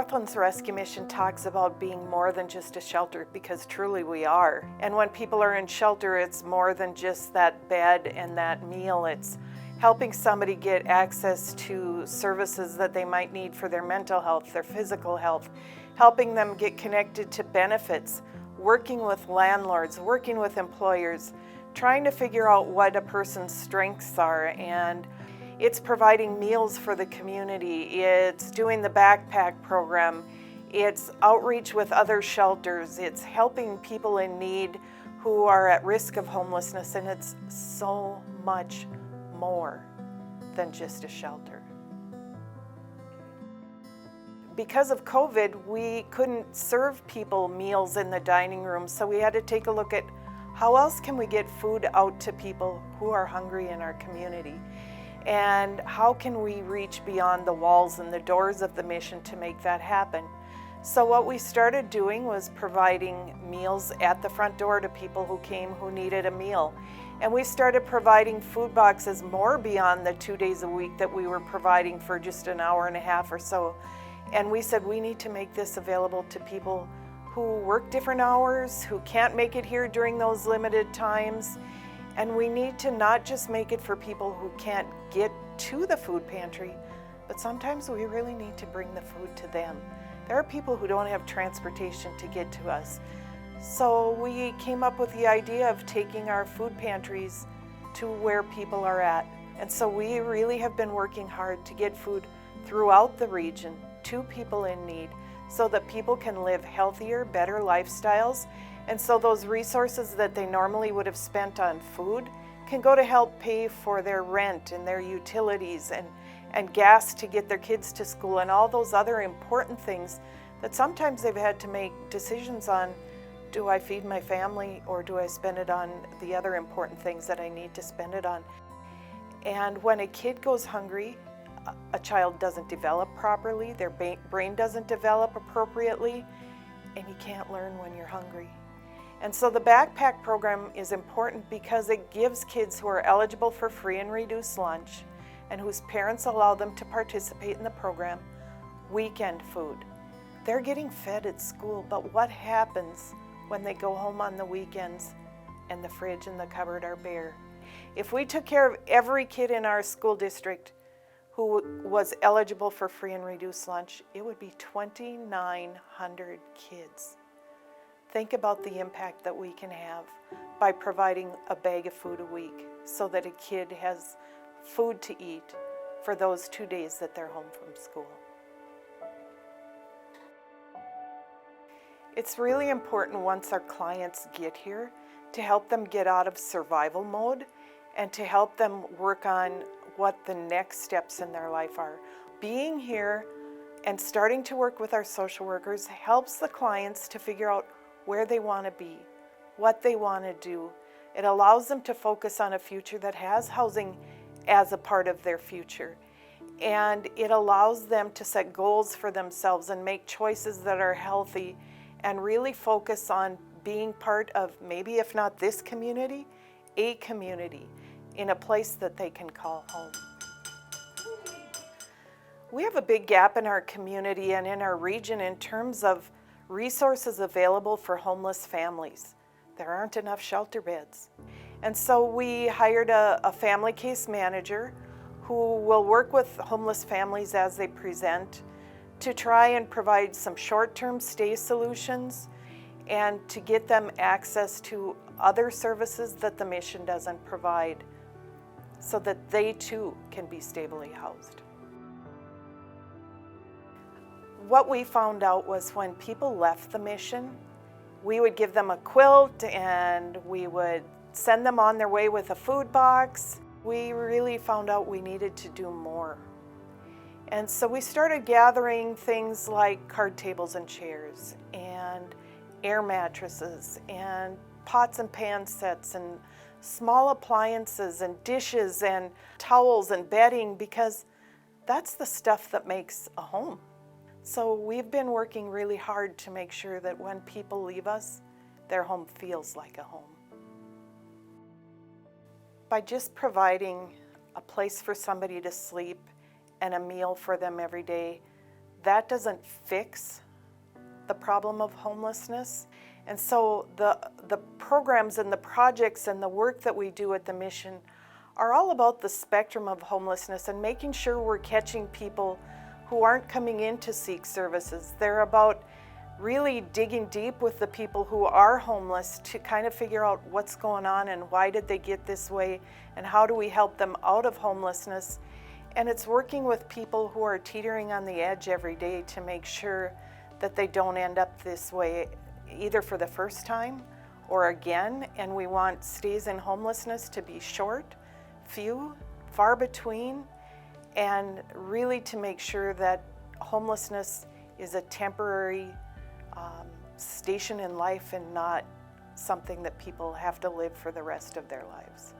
Northlands Rescue Mission talks about being more than just a shelter, because truly we are. And when people are in shelter, it's more than just that bed and that meal. It's helping somebody get access to services that they might need for their mental health, their physical health, helping them get connected to benefits, working with landlords, working with employers, trying to figure out what a person's strengths are. And it's providing meals for the community, it's doing the backpack program, it's outreach with other shelters, it's helping people in need who are at risk of homelessness, and it's so much more than just a shelter. Because of COVID, we couldn't serve people meals in the dining room, so we had to take a look at how else can we get food out to people who are hungry in our community. And how can we reach beyond the walls and the doors of the mission to make that happen? So what we started doing was providing meals at the front door to people who came who needed a meal. And we started providing food boxes more beyond the 2 days a week that we were providing for just an hour and a half or so. And we said we need to make this available to people who work different hours, who can't make it here during those limited times. And we need to not just make it for people who can't get to the food pantry, but sometimes we really need to bring the food to them. There are people who don't have transportation to get to us. So we came up with the idea of taking our food pantries to where people are at. And so we really have been working hard to get food throughout the region to people in need so that people can live healthier, better lifestyles. And so those resources that they normally would have spent on food can go to help pay for their rent and their utilities and gas to get their kids to school and all those other important things that sometimes they've had to make decisions on. Do I feed my family or do I spend it on the other important things that I need to spend it on? And when a kid goes hungry, a child doesn't develop properly, their brain doesn't develop appropriately, and you can't learn when you're hungry. And so the backpack program is important because it gives kids who are eligible for free and reduced lunch and whose parents allow them to participate in the program weekend food. They're getting fed at school, but what happens when they go home on the weekends and the fridge and the cupboard are bare? If we took care of every kid in our school district who was eligible for free and reduced lunch, it would be 2,900 kids. Think about the impact that we can have by providing a bag of food a week so that a kid has food to eat for those 2 days that they're home from school. It's really important once our clients get here to help them get out of survival mode and to help them work on what the next steps in their life are. Being here and starting to work with our social workers helps the clients to figure out where they want to be, what they want to do. It allows them to focus on a future that has housing as a part of their future. And it allows them to set goals for themselves and make choices that are healthy and really focus on being part of, maybe if not this community, a community in a place that they can call home. We have a big gap in our community and in our region in terms of resources available for homeless families. There aren't enough shelter beds. And so we hired a family case manager who will work with homeless families as they present to try and provide some short-term stay solutions and to get them access to other services that the mission doesn't provide so that they too can be stably housed. What we found out was when people left the mission, we would give them a quilt and we would send them on their way with a food box. We really found out we needed to do more. And so we started gathering things like card tables and chairs and air mattresses and pots and pan sets and small appliances and dishes and towels and bedding, because that's the stuff that makes a home. So we've been working really hard to make sure that when people leave us, their home feels like a home. By just providing a place for somebody to sleep and a meal for them every day, that doesn't fix the problem of homelessness. And so the programs and the projects and the work that we do at the mission are all about the spectrum of homelessness and making sure we're catching people who aren't coming in to seek services. They're about really digging deep with the people who are homeless to kind of figure out what's going on and why did they get this way and how do we help them out of homelessness. And it's working with people who are teetering on the edge every day to make sure that they don't end up this way either for the first time or again. And we want stays in homelessness to be short, few, far between, and really to make sure that homelessness is a temporary station in life and not something that people have to live for the rest of their lives.